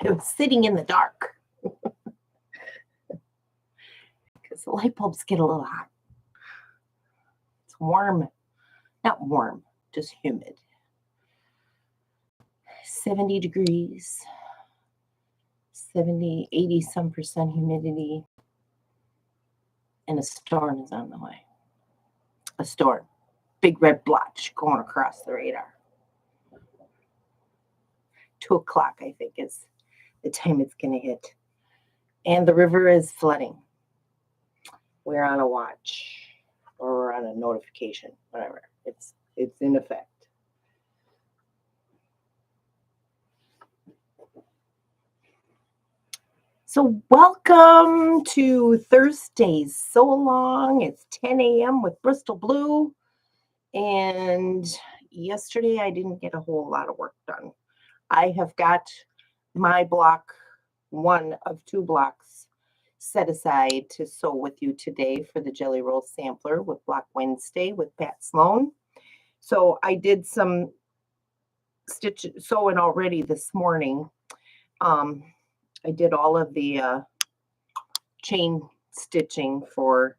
It was sitting in the dark because the light bulbs get a little hot. It's warm, not warm, just humid. 70 degrees, 70, 80 some percent humidity, and a storm is on the way. A storm, big red blotch going across the radar. 2 o'clock, I think, is the time it's going to hit. And the river is flooding. We're on a watch, or we're on a notification, whatever. It's in effect. So welcome to Thursday's Sew Along. It's 10 a.m. with Bristol Blue. And yesterday I didn't get a whole lot of work done. I have got my block, one of 2 blocks, set aside to sew with you today for the Jelly Roll Sampler with Block Wednesday with Pat Sloan. So I did some sewing already this morning. I did all of the chain stitching for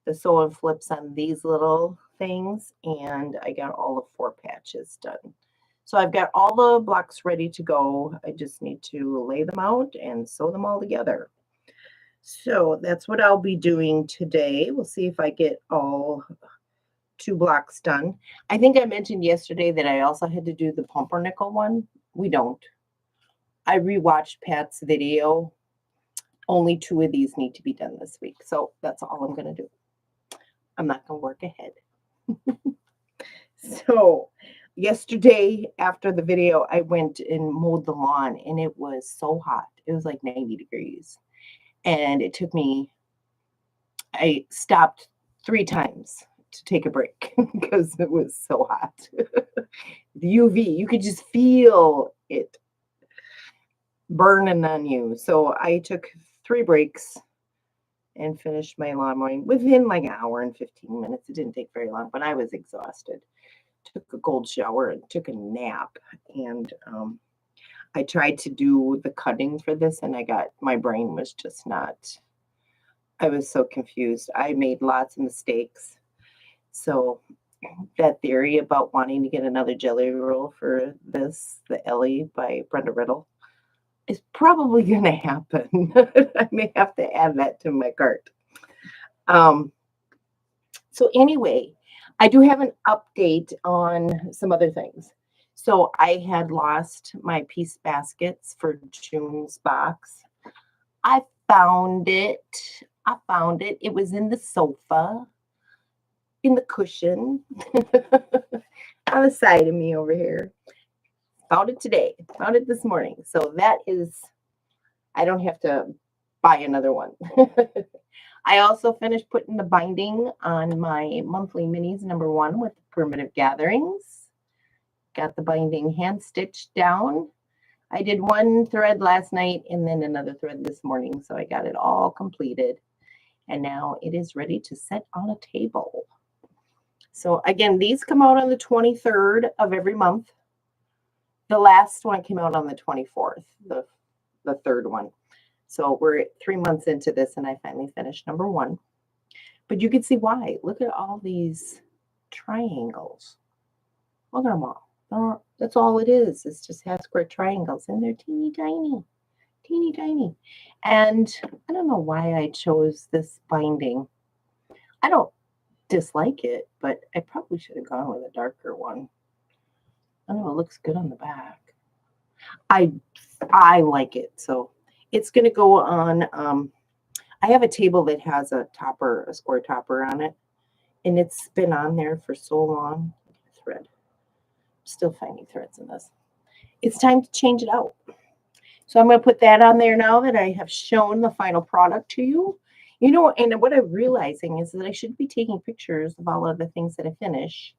the sew and flips on these little things, and I got all of 4 patches done. So I've got all the blocks ready to go. I just need to lay them out and sew them all together. So that's what I'll be doing today. We'll see if I get all 2 blocks done. I think I mentioned yesterday that I also had to do the pumpernickel one. We don't. I rewatched Pat's video. Only 2 of these need to be done this week. So that's all I'm going to do. I'm not going to work ahead. So yesterday after the video, I went and mowed the lawn, and it was so hot. It was like 90 degrees. And it took me, I stopped 3 times to take a break because it was so hot. The UV, you could just feel it burning on you. So I took 3 breaks and finished my lawn mowing within like an hour and 15 minutes. It didn't take very long, but I was exhausted. Took a cold shower and took a nap. And I tried to do the cutting for this, and my brain was just not, I was so confused. I made lots of mistakes. So that theory about wanting to get another jelly roll for this, the Ellie by Brenda Riddle, is probably going to happen. I may have to add that to my cart. So anyway, I do have an update on some other things. So I had lost my piece baskets for June's box. I found it. It was in the sofa, in the cushion, on the side of me over here. Found it today. Found it this morning. So that is, I don't have to buy another one. I also finished putting the binding on my monthly minis #1 with Primitive Gatherings. Got the binding hand stitched down. I did 1 thread last night and then another thread this morning. So I got it all completed. And now it is ready to set on a table. So again, these come out on the 23rd of every month. The last one came out on the 24th, the 3rd one. So we're 3 months into this, and I finally finished #1. But you can see why. Look at all these triangles. Look at them all. That's all it is. It's just half square triangles, and they're teeny tiny. Teeny tiny. And I don't know why I chose this binding. I don't dislike it, but I probably should have gone with a darker one. I know it looks good on the back. I like it. So it's going to go on. I have a table that has a square topper on it, and it's been on there for so long. Thread. Still finding threads in this. It's time to change it out. So I'm going to put that on there now that I have shown the final product to you. You know, and what I'm realizing is that I should be taking pictures of all of the things that I finish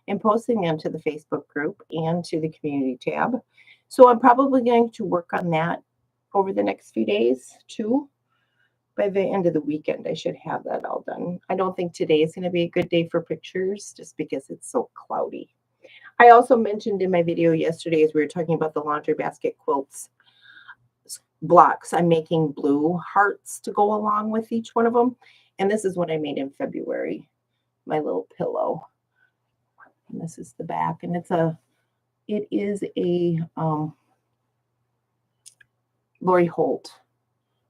and posting them to the Facebook group and to the community tab. So I'm probably going to work on that over the next few days too. By the end of the weekend, I should have that all done. I don't think today is going to be a good day for pictures just because it's so cloudy. I also mentioned in my video yesterday as we were talking about the laundry basket quilts. blocks, I'm making blue hearts to go along with each one of them. And this is what I made in February, my little pillow. And this is the back, and it is a Lori Holt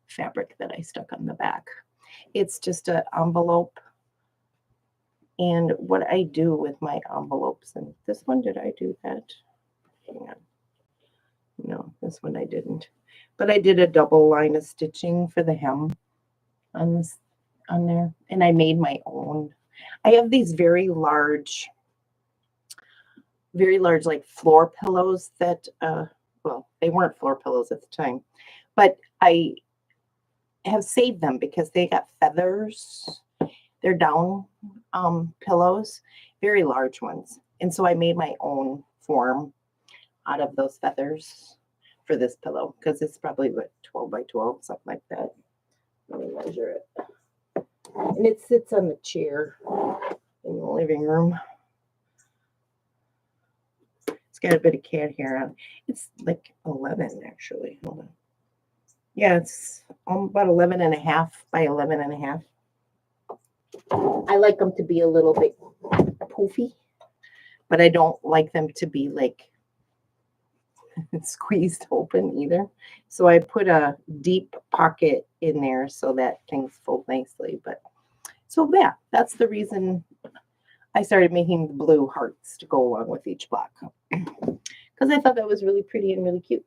fabric that I stuck on the back. It's just an envelope. And what I do with my envelopes, and this one, did I do that? Hang on. No, this one I didn't. But I did a double line of stitching for the hem on there, and I made my own. I have these very large like floor pillows that well, they weren't floor pillows at the time, but I have saved them because they got feathers. They're down pillows, very large ones. And so I made my own form out of those feathers for this pillow, because it's probably what, 12 by 12, something like that. Let me measure it. And it sits on the chair in the living room. It's got a bit of cat hair on. It's like 11 actually. Hold on. Yeah, it's about 11 and a half by 11 and a half. I like them to be a little bit poofy, but I don't like them to be like squeezed open either. So I put a deep pocket in there so that things fold nicely. But so yeah, that's the reason I started making the blue hearts to go along with each block, because I thought that was really pretty and really cute.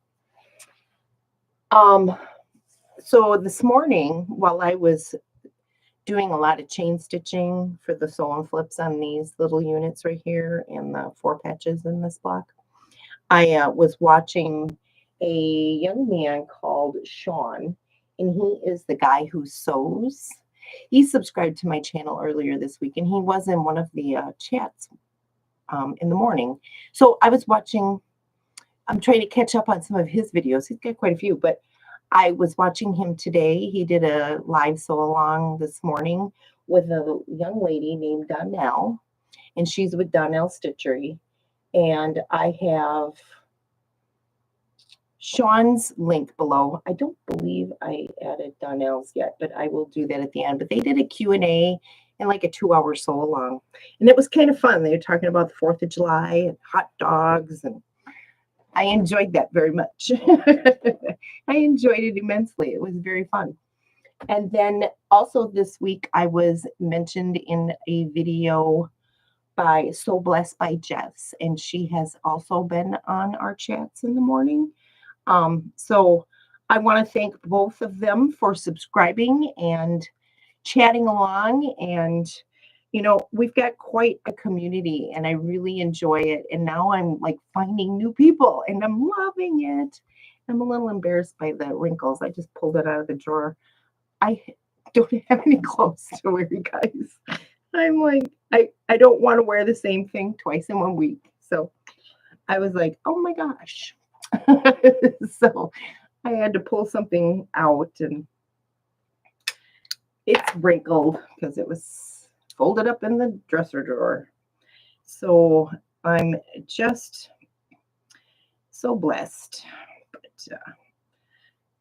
So this morning, while I was doing a lot of chain stitching for the sew and flips on these little units right here and the 4 patches in this block, I was watching a young man called Sean, and he is the guy who sews. He subscribed to my channel earlier this week, and he was in one of the chats in the morning. So I was watching, I'm trying to catch up on some of his videos. He's got quite a few, but I was watching him today. He did a live sew along this morning with a young lady named Donnell, and she's with Donnell Stitchery. And I have Sean's link below. I don't believe I added Donnell's yet, but I will do that at the end. But they did a Q&A and like a 2-hour sew along. And it was kind of fun. They were talking about the 4th of July and hot dogs, and I enjoyed that very much. I enjoyed it immensely. It was very fun. And then also this week, I was mentioned in a video by So Blessed by Jess, and she has also been on our chats in the morning. So I want to thank both of them for subscribing and chatting along. And you know, we've got quite a community, and I really enjoy it. And now I'm like finding new people, and I'm loving it. I'm a little embarrassed by the wrinkles. I just pulled it out of the drawer. I don't have any clothes to wear, you guys. I'm like, I don't want to wear the same thing twice in 1 week. So I was like, oh my gosh. So I had to pull something out, and it's wrinkled because it was folded up in the dresser drawer. So I'm just so blessed. But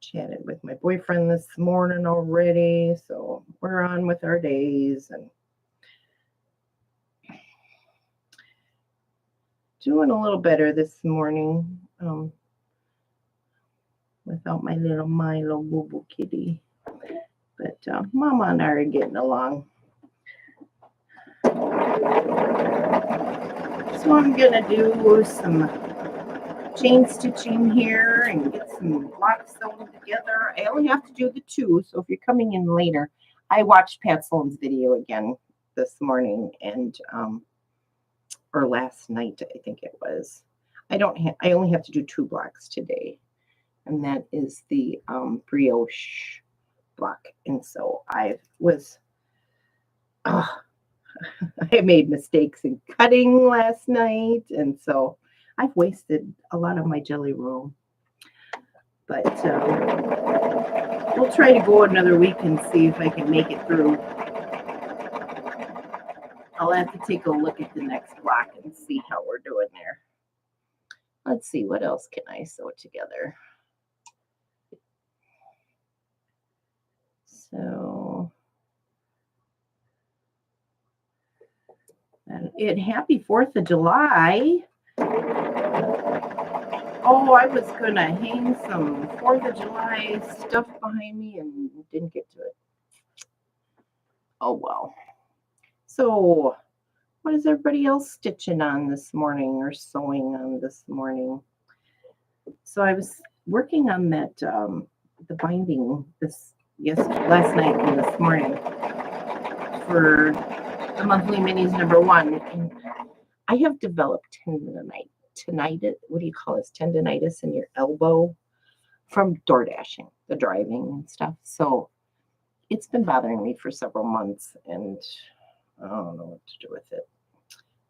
chatted with my boyfriend this morning already, so we're on with our days and doing a little better this morning without my little Milo Boo Boo kitty. But Mama and I are getting along. So I'm gonna do some chain stitching here and get some blocks sewn together. I only have to do the 2, so if you're coming in later, I watched Pat Sloan's video again this morning, and or last night, I think it was. I only have to do 2 blocks today, and that is the brioche block. And so I made mistakes in cutting last night, and so I've wasted a lot of my jelly roll. But we'll try to go another week and see if I can make it through. I'll have to take a look at the next block and see how we're doing there. Let's see, what else can I sew together? So, and happy 4th of July. Oh, I was going to hang some 4th of July stuff behind me and didn't get to it. Oh, well. So, what is everybody else stitching on this morning or sewing on this morning? So I was working on that, the binding last night and this morning for the monthly minis #1. And I have developed tendonitis. What do you call this? Tendonitis in your elbow from door dashing, the driving and stuff. So it's been bothering me for several months, and I don't know what to do with it.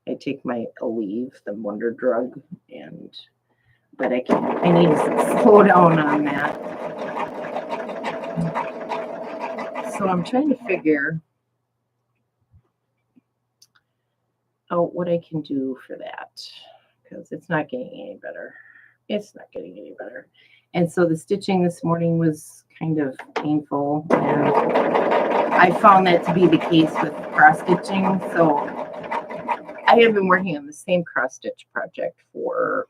I take my Aleve, the wonder drug, but I need to slow down on that. So I'm trying to figure out what I can do for that, because it's not getting any better. It's not getting any better. And so the stitching this morning was kind of painful, and I found that to be the case with cross stitching. So I have been working on the same cross stitch project for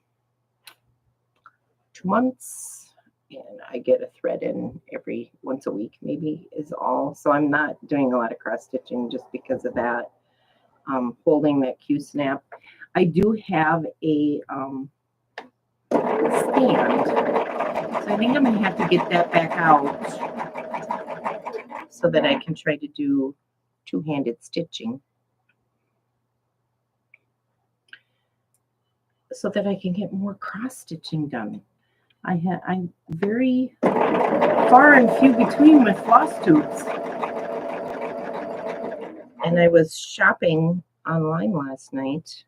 2 months, and I get a thread in every once a week, maybe is all. So I'm not doing a lot of cross stitching just because of that. Holding that Q snap. I do have a stand, so I think I'm gonna have to get that back out so that I can try to do two-handed stitching, so that I can get more cross stitching done. I'm very far and few between with floss tubes, and I was shopping online last night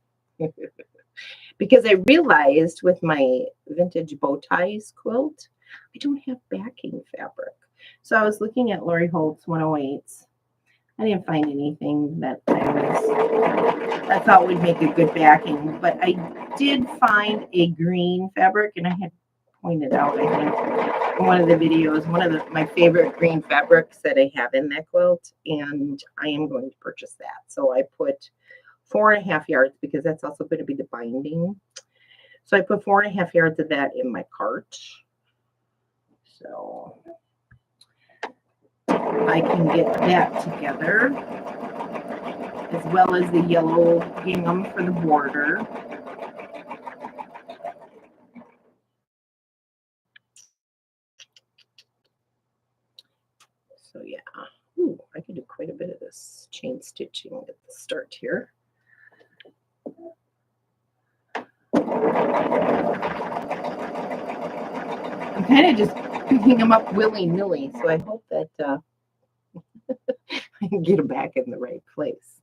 because I realized with my vintage bow ties quilt, I don't have backing fabric. So I was looking at Lori Holt's 108s. I didn't find anything that I thought would make a good backing, but I did find a green fabric, and I had pointed out, I think, in one of the videos, my favorite green fabrics that I have in that quilt, and I am going to purchase that. So I put 4.5 yards, because that's also going to be the binding. So I put 4.5 yards of that in my cart. So I can get that together, as well as the yellow gingham for the border. So yeah, ooh, I can do quite a bit of this chain stitching at the start here. I'm kind of just picking them up willy-nilly, so I hope that I can get them back in the right place.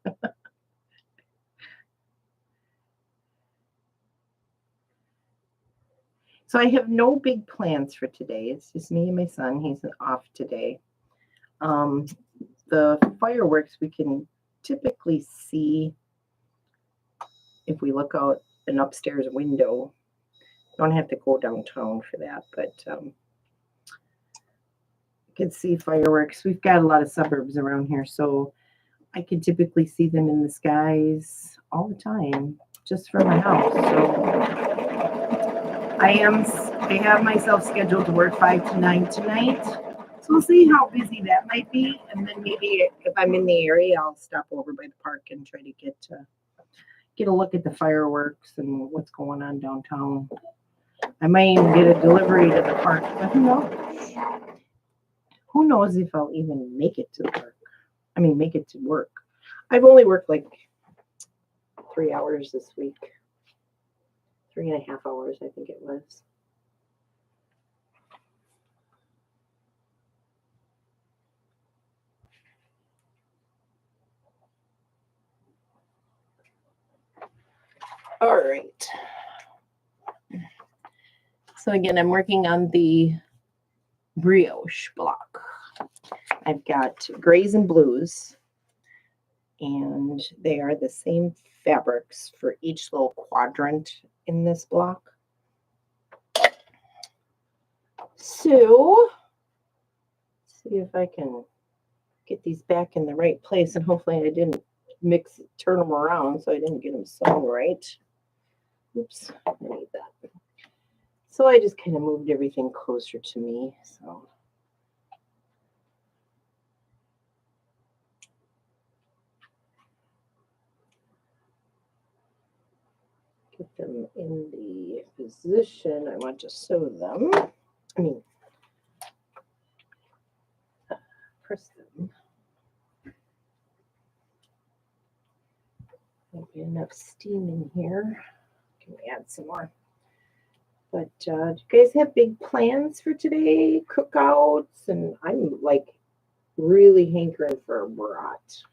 So I have no big plans for today. It's just me and my son. He's off today. The fireworks we can typically see if we look out an upstairs window. Don't have to go downtown for that, but you can see fireworks. We've got a lot of suburbs around here, so I can typically see them in the skies all the time, just from my house. So I have myself scheduled to work 5 to 9 tonight. So we'll see how busy that might be, and then maybe if I'm in the area, I'll stop over by the park and try to get a look at the fireworks and what's going on downtown. I might even get a delivery to the park, but who knows? Who knows if I'll even make it to the park? I mean, make it to work. I've only worked like 3 hours this week. 3.5 hours, I think it was. All right. So again, I'm working on the brioche block. I've got grays and blues, and they are the same fabrics for each little quadrant in this block. So, see if I can get these back in the right place, and hopefully I didn't turn them around so I didn't get them sewn right. Oops, I need that. So I just kind of moved everything closer to me. So get them in the position I want to sew them. I mean, press them. There'll be enough steam in here. Can we add some more? But do you guys have big plans for today? Cookouts? And I'm like really hankering for a brat.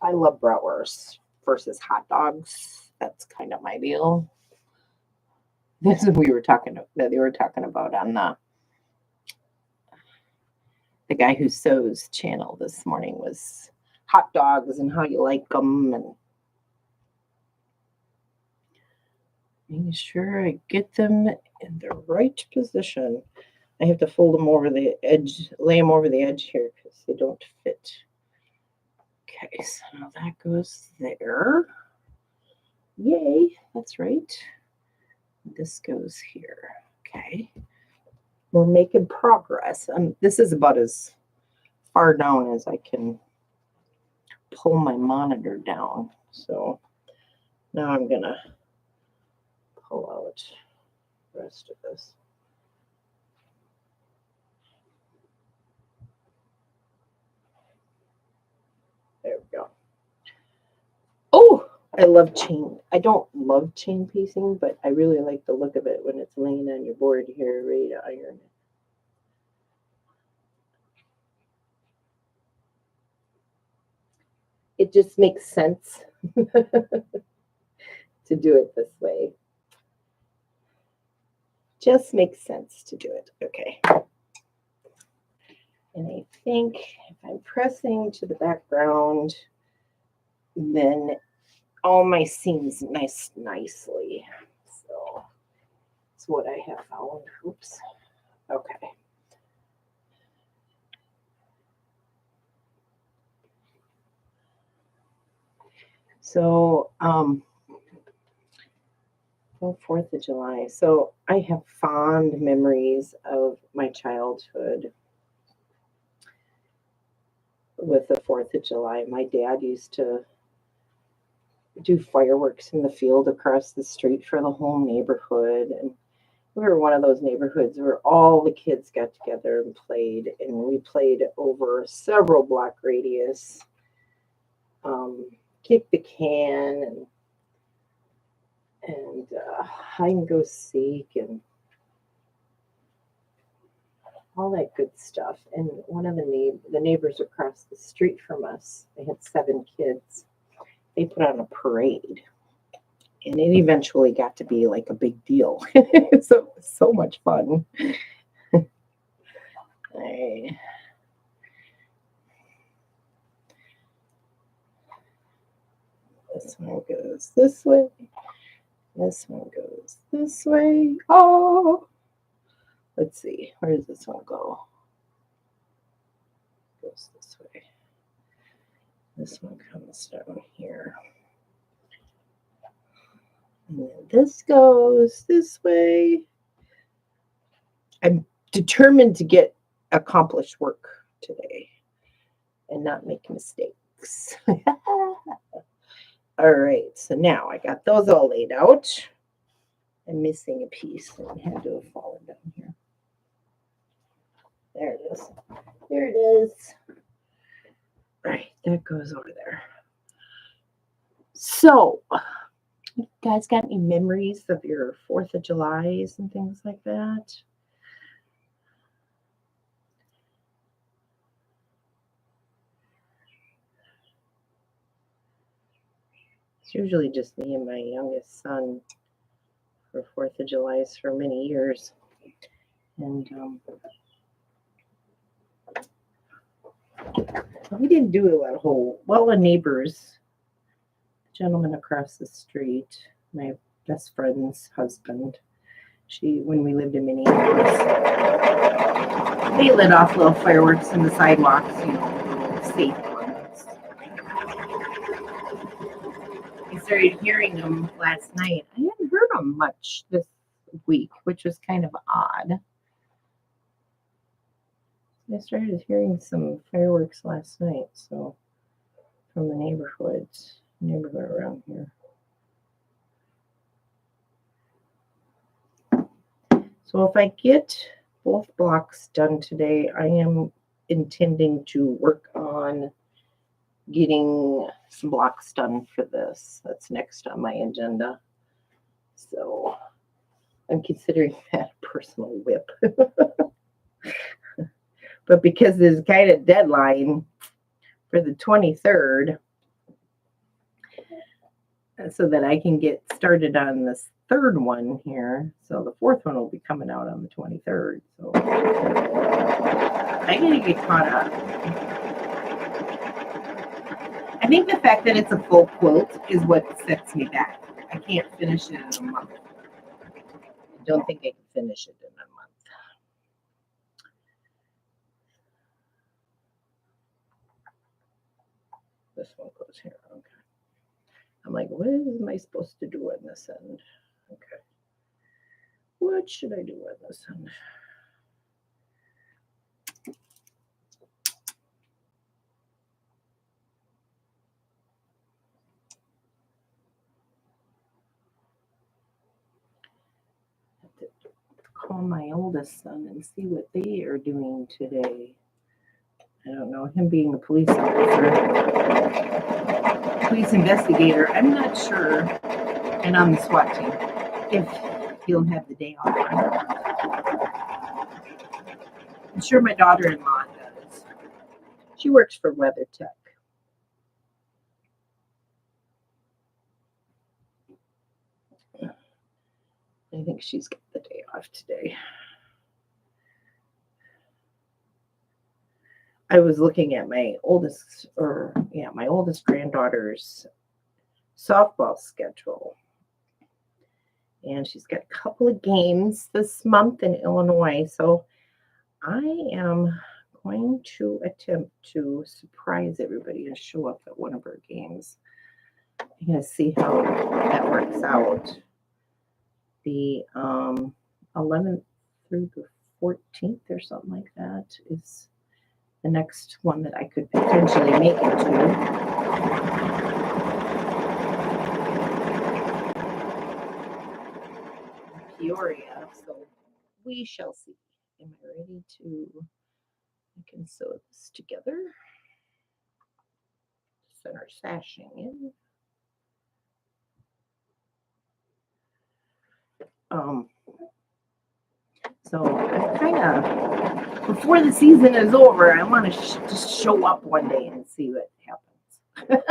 I love bratwurst versus hot dogs. That's kind of my deal. This is what they were talking about on the guy who sews channel this morning, was hot dogs and how you like them, and making sure I get them in the right position. I have to fold them over the edge, lay them over the edge here because they don't fit. Okay, so now that goes there. Yay, that's right. This goes here. Okay. We're making progress. This is about as far down as I can pull my monitor down. So now I'm going to pull out the rest of this. There we go. Oh, I love chain. I don't love chain piecing, but I really like the look of it when it's laying on your board here, ready to iron it. It just makes sense to do it this way. Just makes sense to do it. Okay. And I think if I'm pressing to the background, then all my seams nicely. So that's what I have found. Oops. Okay. So, 4th of July. So I have fond memories of my childhood with the 4th of July. My dad used to do fireworks in the field across the street for the whole neighborhood. And we were one of those neighborhoods where all the kids got together and played. And we played over several block radius. Kick the can and hide and go seek and all that good stuff. And one of the neighbors across the street from us, they had 7 kids. They put on a parade, and it eventually got to be like a big deal. so much fun. This one goes this way. This one goes this way. Oh, let's see. Where does this one go? Goes this way. This one comes down here. And then this goes this way. I'm determined to get accomplished work today and not make mistakes. All right, so now I got those all laid out. I'm missing a piece and it had to have fallen down here. There it is. There it is. All right, that goes over there. So, you guys got any memories of your 4th of Julys and things like that? It's usually just me and my youngest son for 4th of Julys for many years. And we didn't do a lot of the neighbors, the gentleman across the street, my best friend's husband, when we lived in Minneapolis, they lit off little fireworks in the sidewalks, started hearing them last night. I hadn't heard them much this week, which was kind of odd. I started hearing some fireworks last night, so from the neighborhood around here. So if I get both blocks done today, I am intending to work on getting some blocks done for this. That's next on my agenda. So I'm considering that a personal whip. But because there's kind of deadline for the 23rd, so that I can get started on this third one here. So the fourth one will be coming out on the 23rd. So I gotta get caught up. I think the fact that it's a full quilt is what sets me back. I can't finish it in a month. I don't think I can finish it in a month. This one goes here. Okay. I'm like, what am I supposed to do on this end? Okay. What should I do on this end? I have to call my oldest son and see what they are doing today. I don't know, him being a police officer, police investigator, I'm not sure, and on the SWAT team, if he'll have the day off. I'm sure my daughter-in-law does. She works for WeatherTech. I think she's got the day off today. I was looking at my oldest granddaughter's softball schedule. And she's got a couple of games this month in Illinois. So I am going to attempt to surprise everybody and show up at one of her games. I'm going to see how that works out. The 11th through the 14th or something like that is the next one that I could potentially make it to. Peoria, so we shall see. Am I ready to, I can sew this together. Center sashing in. So I kind of, before the season is over, I want to just show up one day and see what happens.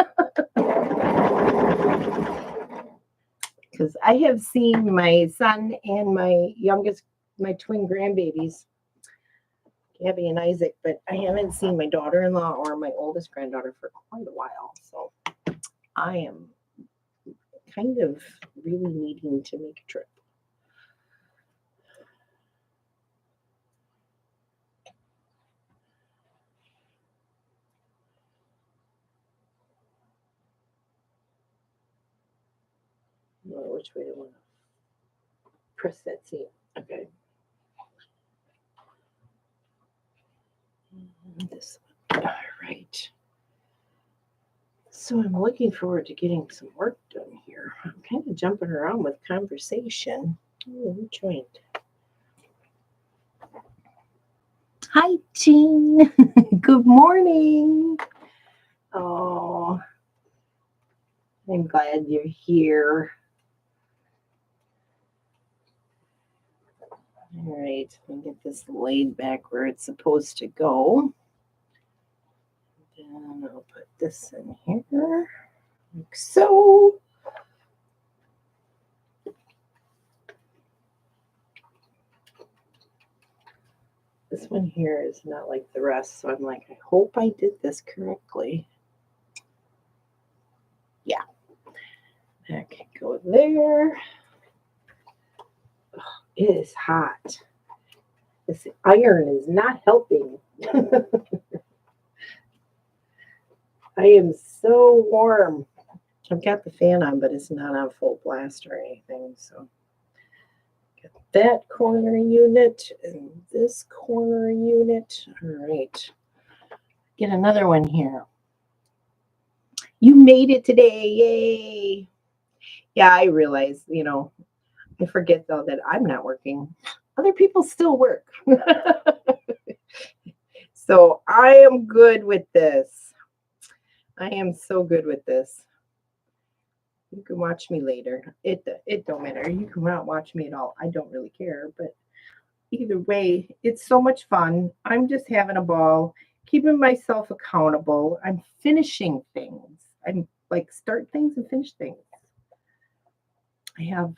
Because I have seen my son and my twin grandbabies, Gabby and Isaac, but I haven't seen my daughter-in-law or my oldest granddaughter for quite a while. So I am kind of really needing to make a trip. Which way do I want to press that seam? Okay. This one. All right. So I'm looking forward to getting some work done here. I'm kind of jumping around with conversation. Oh, who joined? Hi, Jean. Good morning. Oh, I'm glad you're here. All right, let me get this laid back where it's supposed to go. Then I'll put this in here, like so. This one here is not like the rest, so I'm like, I hope I did this correctly. Yeah, that can go there. Oh, it is hot. This iron is not helping. I am so warm. I've got the fan on, but it's not on full blast or anything. So get that corner unit and this corner unit. All right. Get another one here. You made it today. Yay. Yeah, I realize, I forget though that I'm not working. Other people still work. So I am good with this. I am so good with this. You can watch me later. It don't matter. You can not watch me at all. I don't really care. But either way, it's so much fun. I'm just having a ball, keeping myself accountable. I'm finishing things. I'm like start things and finish things. I have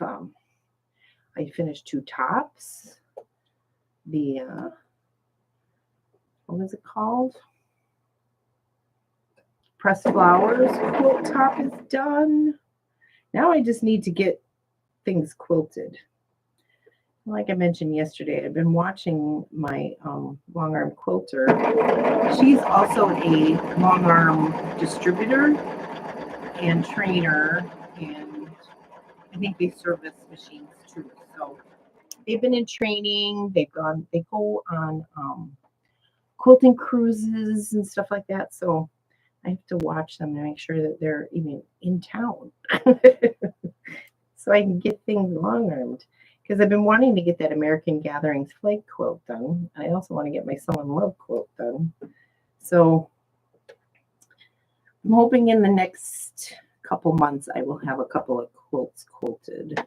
I finished 2 tops. The what is it called? Pressed Flowers quilt top is done. Now I just need to get things quilted. Like I mentioned yesterday, I've been watching my long arm quilter. She's also a long arm distributor and trainer, and I think they service machines too. So they've been in training. They go on quilting cruises and stuff like that. So I have to watch them to make sure that they're even in town. So I can get things long-armed. Because I've been wanting to get that American Gatherings flag quilt done. I also want to get my Someone Love quilt done. So I'm hoping in the next couple months I will have a couple of quilts quilted.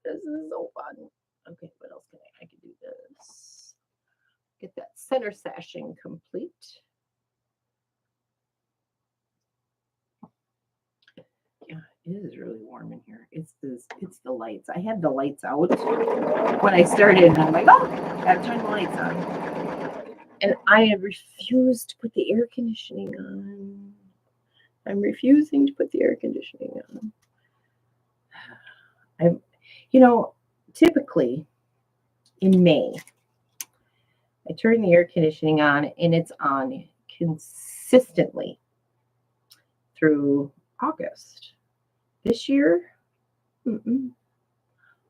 This is so fun. Okay, what else can I can do this. Get that center sashing complete. Yeah, it is really warm in here. It's the lights. I had the lights out when I started, and I'm like, oh, gotta turn the lights on. And I refused to put the air conditioning on. I'm refusing to put the air conditioning on. Typically in May, I turn the air conditioning on, and it's on consistently through August. This year,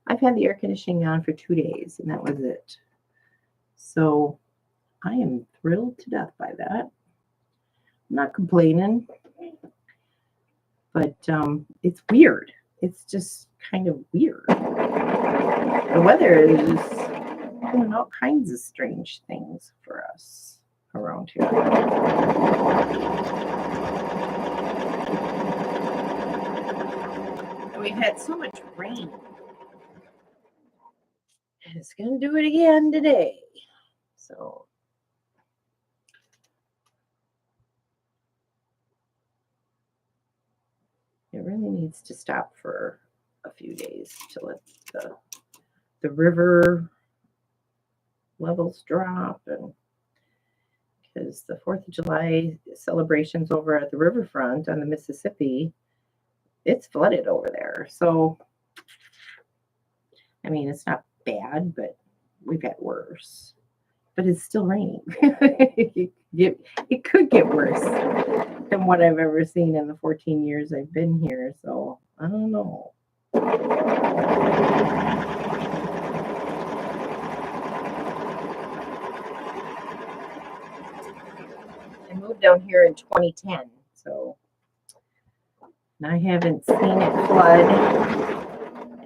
I've had the air conditioning on for 2 days, and that was it. So I am thrilled to death by that. I'm not complaining, but it's weird. It's just kind of weird. The weather is doing all kinds of strange things for us around here. And we've had so much rain. And it's going to do it again today. So it really needs to stop for a few days to let the river levels drop, and because the 4th of July celebrations over at the riverfront on the Mississippi, it's flooded over there. So, I mean, it's not bad, but we've got worse. But it's still raining. It could get worse than what I've ever seen in the 14 years I've been here. So, I don't know. I moved down here in 2010, so I haven't seen it flood,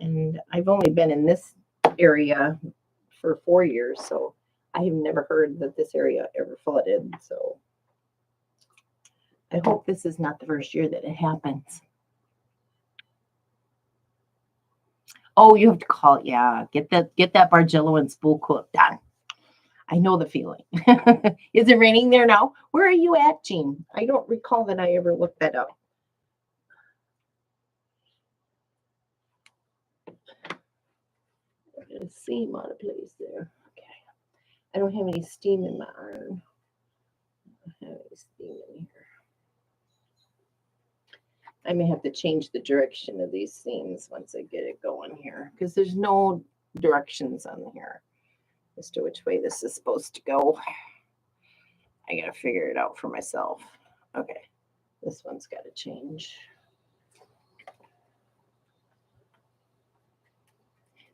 and I've only been in this area for 4 years, so I have never heard that this area ever flooded. So I hope this is not the first year that it happens. Oh, you have to call it. Yeah, get that Bargello and spool quilt done. I know the feeling. Is it raining there now? Where are you at, Jean? I don't recall that I ever looked that up. A seam out of place there. Okay. I don't have any steam in my iron. I don't have any steam in here. I may have to change the direction of these seams once I get it going here because there's no directions on here as to which way this is supposed to go. I gotta figure it out for myself. Okay, this one's got to change.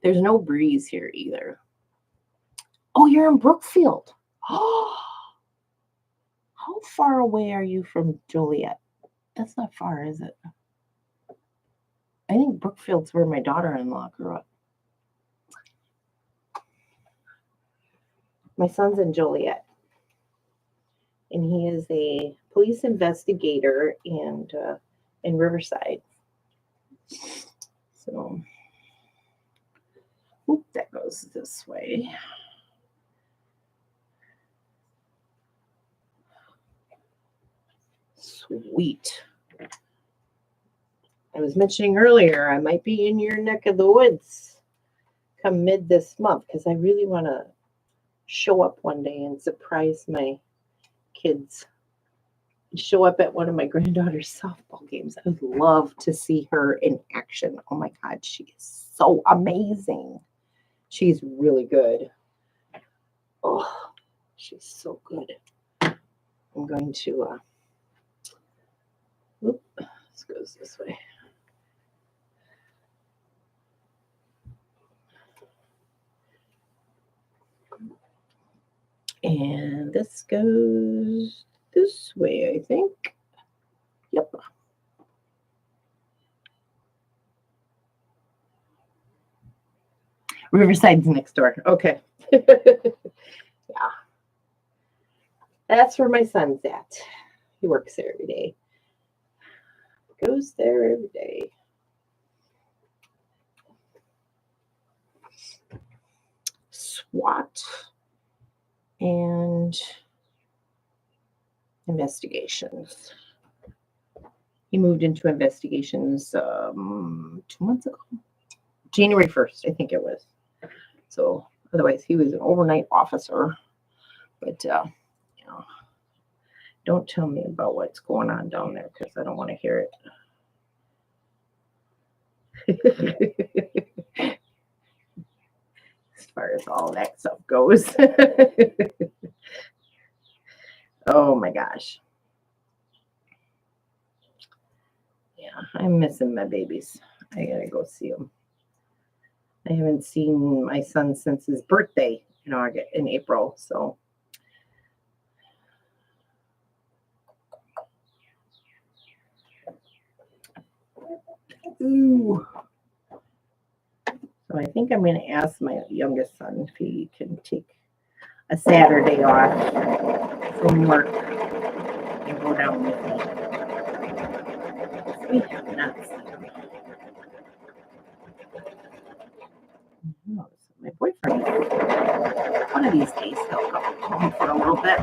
There's no breeze here either. Oh, you're in Brookfield. Oh, how far away are you from Joliet? That's not far, is it? I think Brookfield's where my daughter-in-law grew up. My son's in Joliet, and he is a police investigator in Riverside. So, oop, that goes this way. Sweet. I was mentioning earlier, I might be in your neck of the woods come mid this month because I really want to show up one day and surprise my kids. Show up at one of my granddaughter's softball games. I would love to see her in action. Oh my God, she is so amazing. She's really good. Oh, she's so good. I'm going to, this goes this way. And this goes this way, I think. Yep. Riverside's next door. Okay. Yeah. That's where my son's at. He works there every day. Goes there every day. SWAT and investigations. He moved into investigations 2 months ago. January 1st, I think it was. So otherwise he was an overnight officer. But don't tell me about what's going on down there because I don't want to hear it. As far as all that stuff goes. Oh my gosh. Yeah, I'm missing my babies. I gotta go see them. I haven't seen my son since his birthday in April, so. Ooh. So I think I'm going to ask my youngest son if he can take a Saturday off from work and go down with me. We have not seen him. My boyfriend, one of these days, he'll come home for a little bit.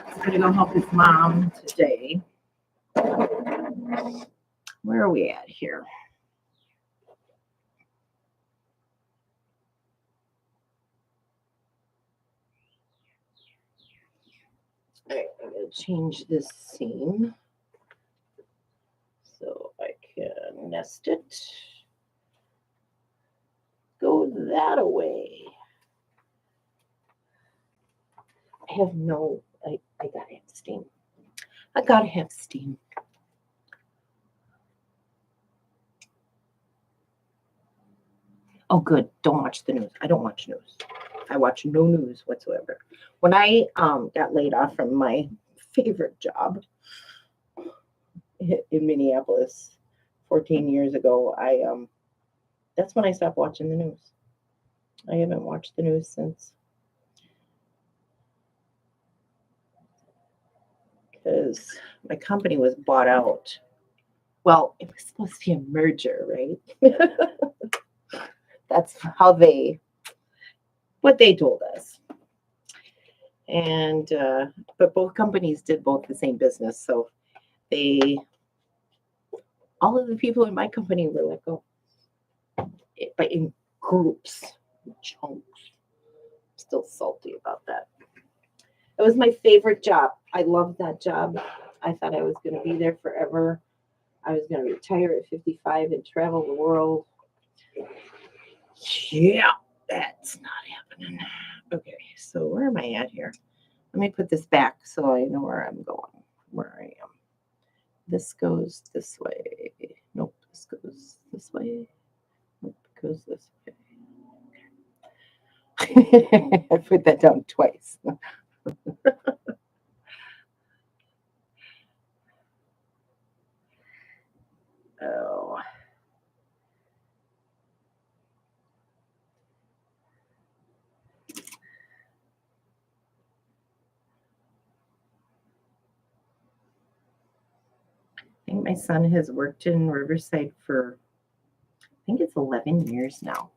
He's going to go help his mom today. Where are we at here? All right, I'm going to change this seam so I can nest it. Go that away. I have no, I gotta have steam. I gotta have steam. Oh, good. Don't watch the news. I don't watch news. I watch no news whatsoever. When I got laid off from my favorite job in Minneapolis 14 years ago, that's when I stopped watching the news. I haven't watched the news since. Because my company was bought out. Well, it was supposed to be a merger, right? That's what they told us. And but both companies did both the same business, so all of the people in my company were let go, but in groups, chunks. Still salty about that. It was my favorite job. I loved that job. I thought I was going to be there forever. I was going to retire at 55 and travel the world. Yeah, that's not happening. Okay, so where am I at here? Let me put this back so I know where I'm going, where I am. This goes this way. Nope, this goes this way. Nope, it goes this way. I put that down twice. Oh. I think my son has worked in Riverside for, I think it's 11 years now.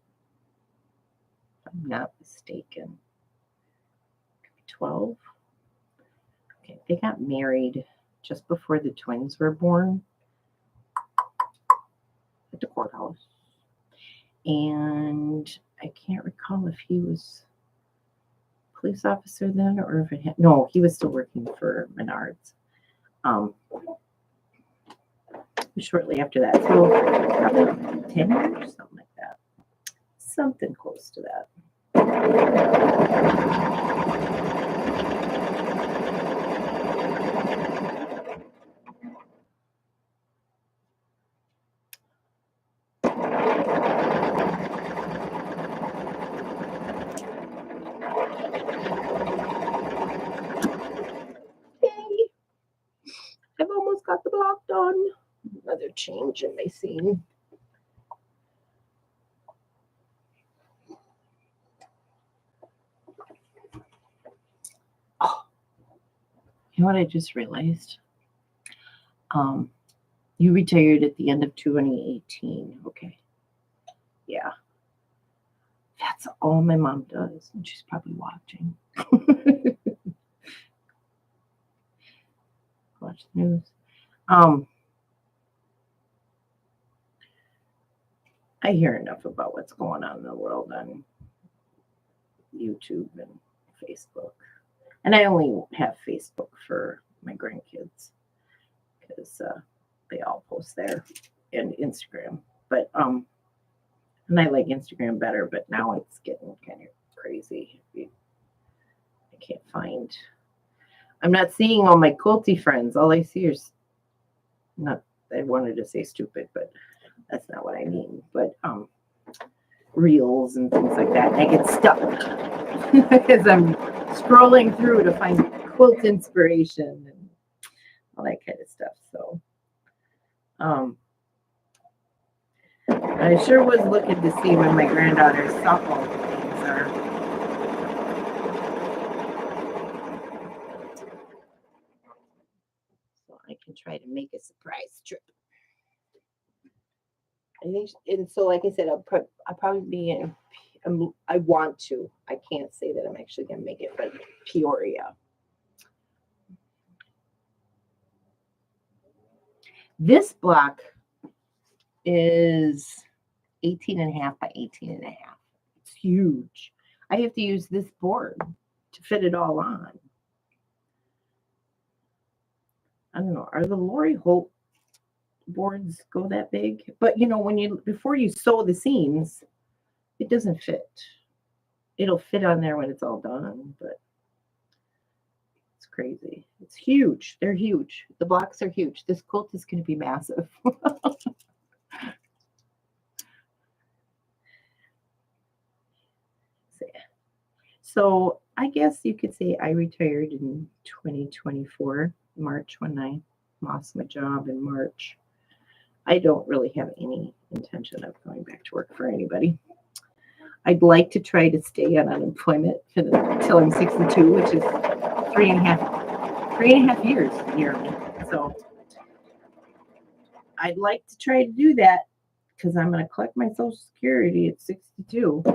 If I'm not mistaken. 12. Okay, they got married just before the twins were born at the courthouse. And I can't recall if he was a police officer then or if it had, no, he was still working for Menards. Shortly after that. So probably 10 years, something like that. Something close to that. Yay! I've almost got the block done. Another change in my scene. Oh, you know what I just realized? You retired at the end of 2018. Okay. Yeah. That's all my mom does, and she's probably watching. Watch the news. I hear enough about what's going on in the world on YouTube and Facebook. And I only have Facebook for my grandkids because they all post there, and Instagram. But and I like Instagram better, but now it's getting kind of crazy. I can't find. I'm not seeing all my quilty friends. All I see is not. I wanted to say stupid, but that's not what I mean. But reels and things like that. And I get stuck as I'm scrolling through to find quilt inspiration and all that kind of stuff. So I sure was looking to see when my granddaughter's softball games are. So I can try to make a surprise trip. I think, and so like I said, I'll probably be in. I want to. I can't say that I'm actually going to make it, but Peoria. This block is 18.5 by 18.5. It's huge. I have to use this board to fit it all on. I don't know. Are the Lori Holt boards go that big? But you know, before you sew the seams, it doesn't fit. It'll fit on there when it's all done, but it's crazy. It's huge. They're huge. The blocks are huge. This quilt is going to be massive. So I guess you could say I retired in 2024, March, when I lost my job in March. I don't really have any intention of going back to work for anybody. I'd like to try to stay on unemployment until I'm 62, which is 3.5 years nearly. So I'd like to try to do that because I'm going to collect my Social Security at 62. As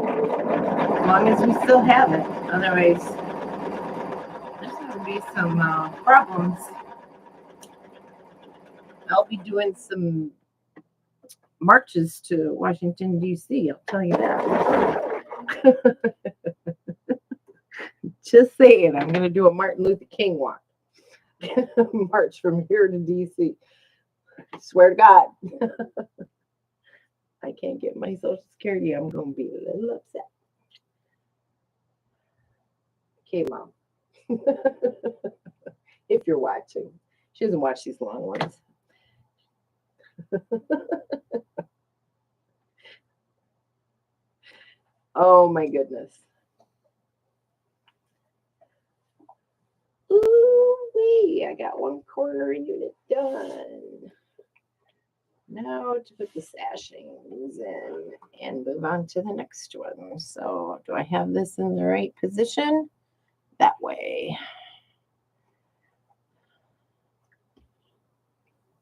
long as we still have it. Otherwise, there's going to be some problems. I'll be doing some marches to Washington, D.C. I'll tell you that. Just saying, I'm going to do a Martin Luther King walk. March from here to D.C. Swear to God. I can't get my Social Security. I'm going to be a little upset. Okay, Mom. If you're watching. She doesn't watch these long ones. Oh, my goodness. Ooh-wee. I got one corner unit done. Now to put the sashings in and move on to the next one. So do I have this in the right position? That way.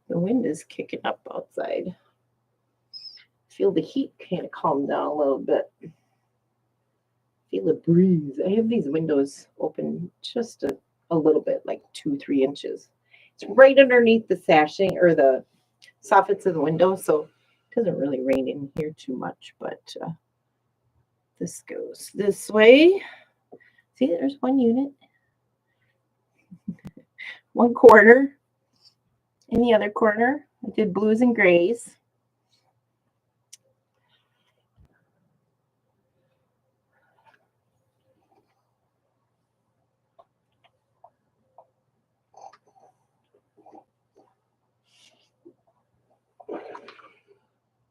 The wind is kicking up outside. Feel the heat kind of calm down a little bit. Feel a breeze. I have these windows open just a little bit, like 2-3 inches. It's right underneath the sashing or the soffits of the window, so it doesn't really rain in here too much, but this goes this way. See, there's one unit, one corner. In the other corner, I did blues and grays.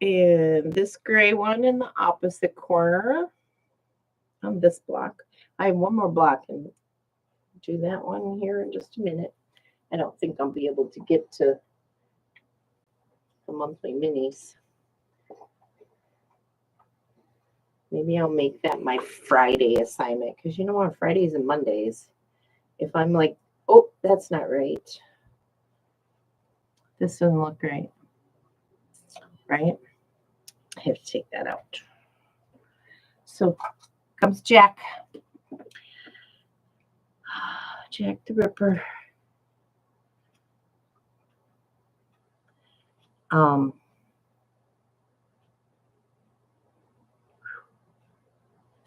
And this gray one in the opposite corner on this block. I have one more block and do that one here in just a minute. I don't think I'll be able to get to the monthly minis. Maybe I'll make that my Friday assignment because you know on Fridays and Mondays, if I'm like, oh, that's not right. This doesn't look right. Right? I have to take that out. So comes Jack. Jack the Ripper.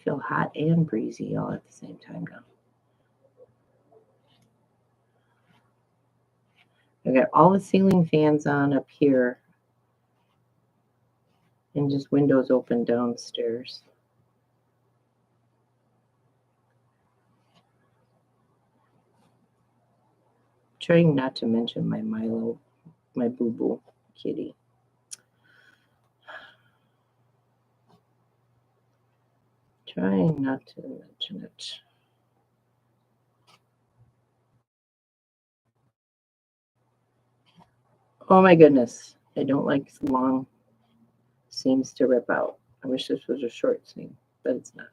Feel hot and breezy all at the same time now. I got all the ceiling fans on up here and just windows open downstairs. Trying not to mention my Milo, my boo-boo kitty. Trying not to mention it. Oh my goodness. I don't like long seams to rip out. I wish this was a short seam, but it's not.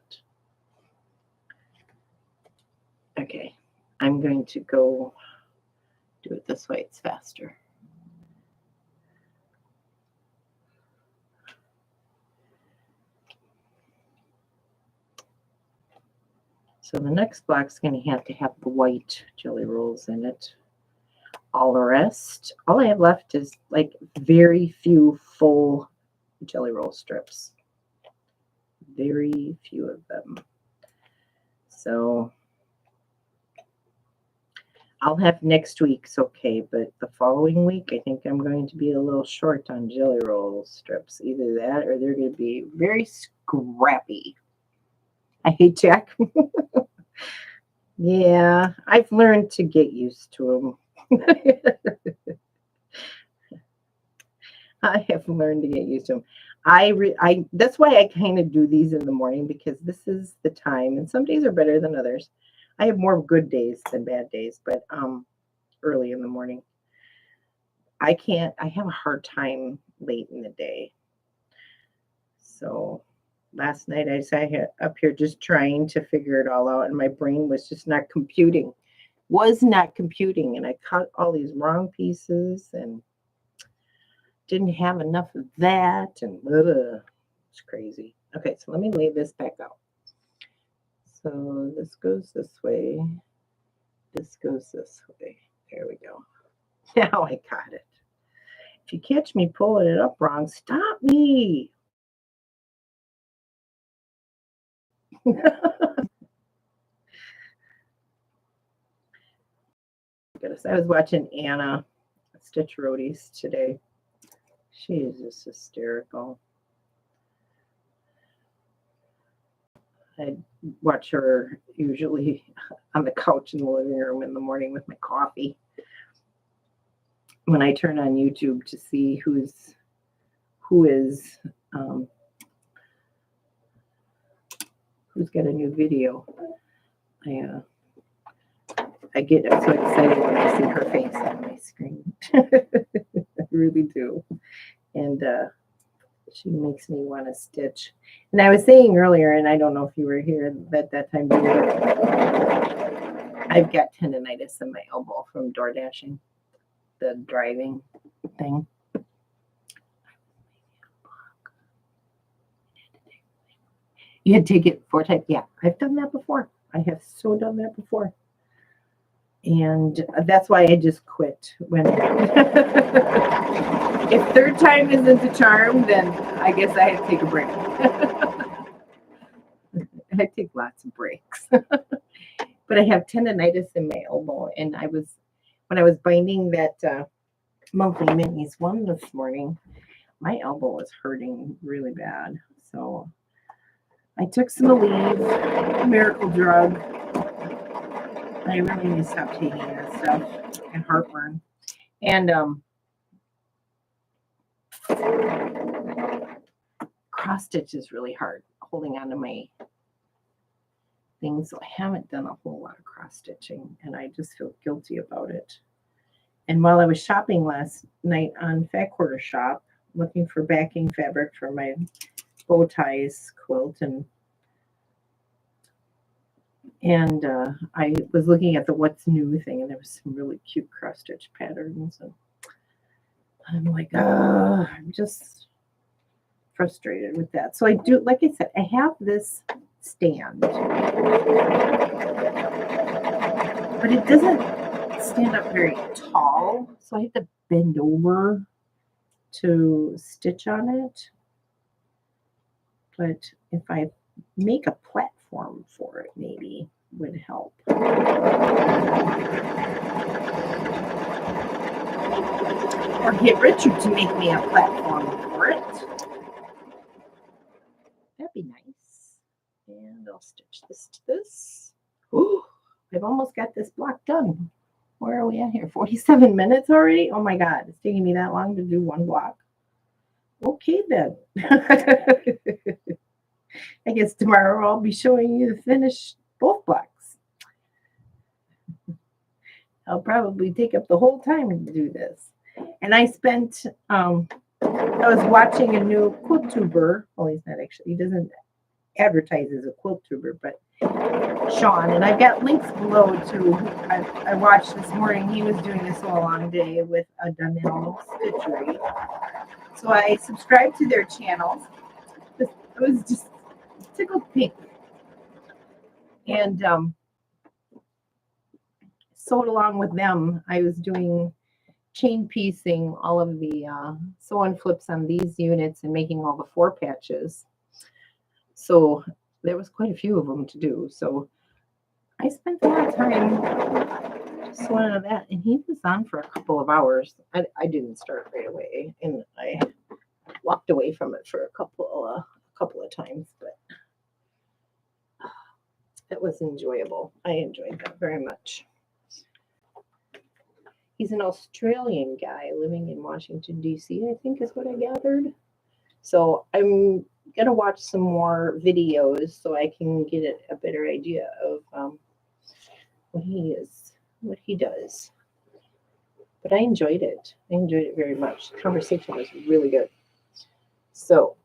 Okay, I'm going to go do it this way. It's faster. So the next block's going to have the white jelly rolls in it. All the rest, all I have left is like very few full jelly roll strips. Very few of them. So I'll have next week's okay, but the following week, I think I'm going to be a little short on jelly roll strips. Either that or they're going to be very scrappy. I hate Jack. Yeah, I've learned to get used to them. I have learned to get used to them. That's why I kind of do these in the morning because this is the time, and some days are better than others. I have more good days than bad days, but early in the morning. I have a hard time late in the day. So last night I sat up here just trying to figure it all out, and my brain was just not computing. And I cut all these wrong pieces and didn't have enough of that, and it's crazy. Okay, so let me lay this back out. So this goes this way. This goes this way. There we go. Now I got it. If you catch me pulling it up wrong, stop me. I was watching Anna Stitcherody's today. She is just hysterical. I watch her usually on the couch in the living room in the morning with my coffee. When I turn on YouTube to see who is who's got a new video, I get so excited when I see her face on my screen. I really do. And she makes me want to stitch. And I was saying earlier, and I don't know if you were here at that time, I've got tendonitis in my elbow from door dashing, the driving thing. You had to take it 4 times. Yeah, I've done that before. I have so done that before. And that's why I just quit. When if 3rd time isn't the charm, then I guess I had to take a break. I take lots of breaks. But I have tendonitis in my elbow, and when I was binding that monthly minis one this morning, my elbow was hurting really bad. So I took some Aleve, miracle drug. I really need to stop taking that stuff, and heartburn. And cross stitch is really hard, holding on to my things. So I haven't done a whole lot of cross stitching, and I just feel guilty about it. And while I was shopping last night on Fat Quarter Shop, looking for backing fabric for my bow ties quilt, and I was looking at the what's new thing, and there was some really cute cross stitch patterns, and I'm like, I'm just frustrated with that. So I do, like I said, I have this stand, but it doesn't stand up very tall, so I have to bend over to stitch on it. But if I make a platform for it, maybe would help. Or get Richard to make me a platform for it. That'd be nice. And I'll stitch this to this. Ooh, I've almost got this block done. Where are we at here? 47 minutes already? Oh my God, it's taking me that long to do one block. Okay then. I guess tomorrow I'll be showing you to finish both blocks. I'll probably take up the whole time to do this. And I spent, I was watching a new quilt tuber. Well, he's not actually, he doesn't advertise as a quilt tuber, but Sean. And I've got links below to, I watched this morning. He was doing a sew along day with a Donnell Stitchery. So I subscribed to their channels. It was just tickled pink. And sewed along with them. I was doing chain piecing all of the sew and flips on these units and making all the 4 patches. So there was quite a few of them to do. So I spent a lot of time sewing on that, and he was on for a couple of hours. I didn't start right away, and I walked away from it for a couple of times, but it was enjoyable. I enjoyed that very much. He's an Australian guy living in Washington, D.C., I think is what I gathered. So I'm going to watch some more videos so I can get a better idea of what he does. But I enjoyed it. I enjoyed it very much. The conversation was really good. So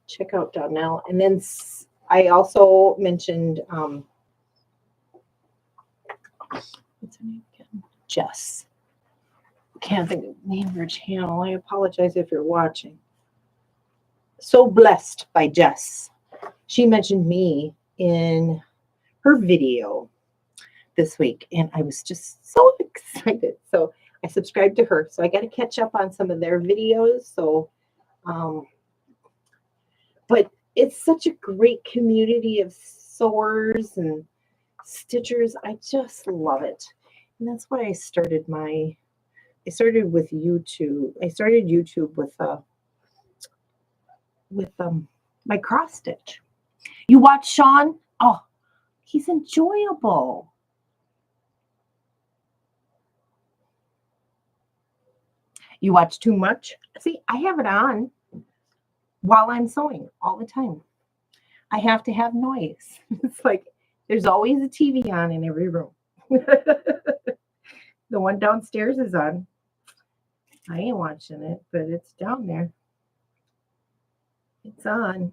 check out Donnell. And then I also mentioned, what's her name again? Jess. Can't think of the name of her channel. I apologize if you're watching. So Blessed by Jess. She mentioned me in her video this week, and I was just so excited. So I subscribed to her. So I got to catch up on some of their videos. So, but it's such a great community of sewers and stitchers. I just love it. And that's why I started with YouTube. I started YouTube with my cross stitch. You watch Sean? Oh, he's enjoyable. You watch too much? See, I have it on while I'm sewing all the time. I have to have noise. It's like there's always a TV on in every room. The one downstairs is on. I ain't watching it, but it's down there. It's on.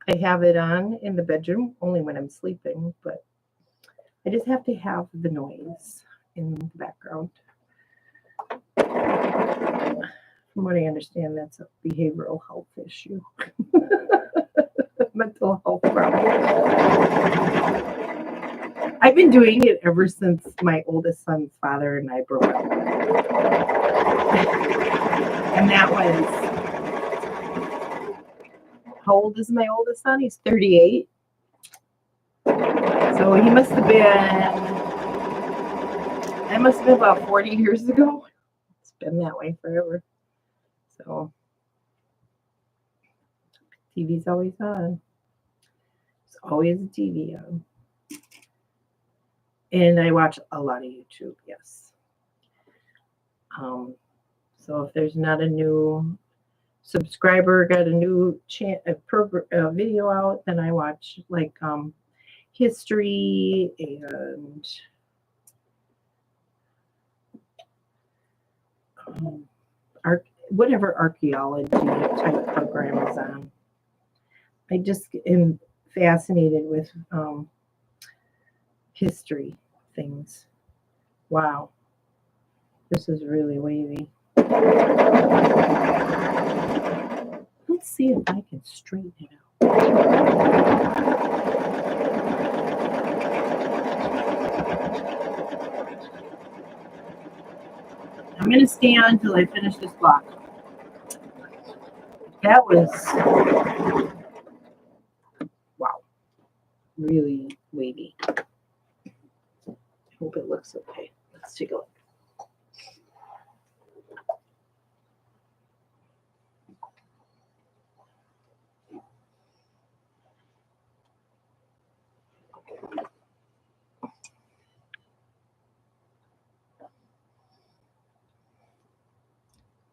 I have it on in the bedroom only when I'm sleeping, but I just have to have the noise in the background. From what I understand, that's a behavioral health issue. Mental health problem. I've been doing it ever since my oldest son's father and I broke up. And that was, how old is my oldest son? He's 38. So he must have been, that must have been about 40 years ago. It's been that way forever. So TV's always on. There's always a TV on. And I watch a lot of YouTube, yes. So if there's not a new subscriber, got a new video out, then I watch like history and whatever archaeology type program is on. I just am fascinated with history things. Wow. This is really wavy. Let's see if I can straighten it out. I'm going to stay on until I finish this block. That was, wow, really wavy. I hope it looks okay. Let's take a look.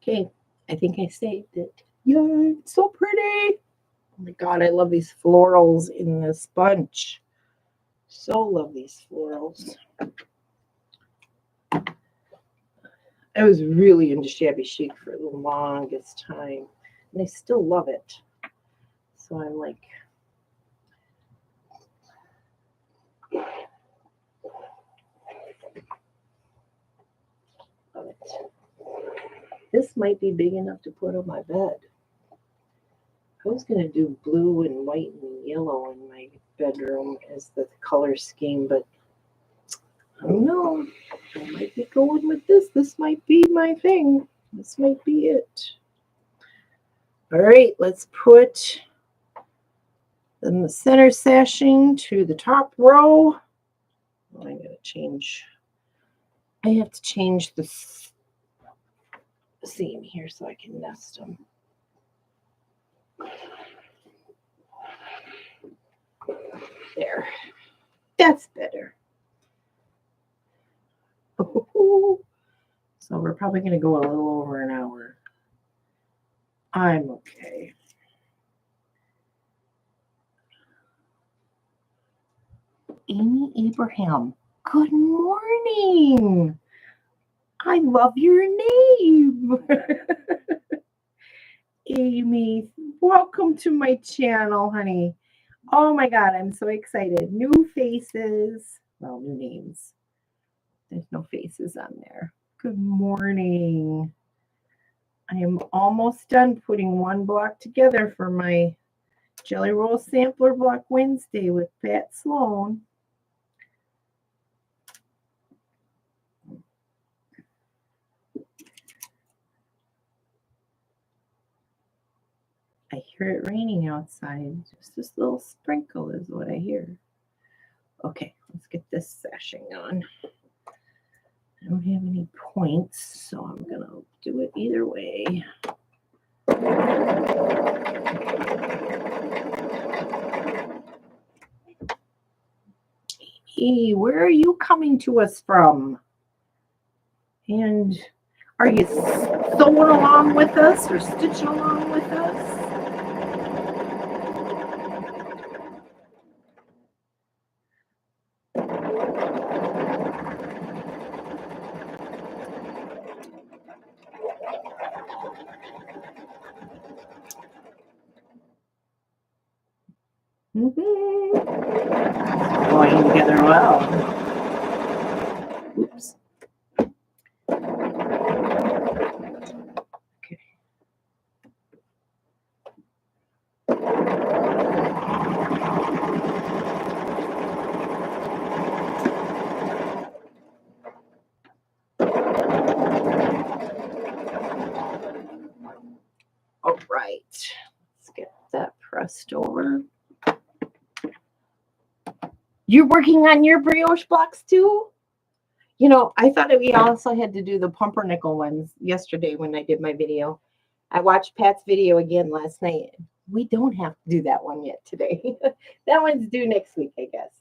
Okay, I think I saved it. Yay, it's so pretty. Oh my God, I love these florals in this bunch. So love these florals. I was really into shabby chic for the longest time, and I still love it. So I'm like, love it. This might be big enough to put on my bed. I was going to do blue and white and yellow in my bedroom as the color scheme, but I don't know. I might be going with this. This might be my thing. This might be it. All right, let's put the center sashing to the top row. Oh, I'm going to change. I have to change the seam here so I can nest them. There. That's better. So we're probably going to go a little over an hour. I'm okay. Amy Abraham, good morning. I love your name. Amy, welcome to my channel, honey. Oh my God, I'm so excited. New faces. Well, new names. There's no faces on there. Good morning. I am almost done putting one block together for my Jelly Roll Sampler Block Wednesday with Pat Sloan. I hear it raining outside. Just this little sprinkle is what I hear. Okay, Let's get this sashing on. I don't have any points, so I'm going to do it either way. Hey, where are you coming to us from? And are you sewing along with us or stitching along with us? Going together well. Oops. Okay. All right. Let's get that pressed over. You're working on your brioche blocks too? You know, I thought we also had to do the pumpernickel ones yesterday when I did my video. I watched Pat's video again last night. We don't have to do that one yet today. That one's due next week, I guess.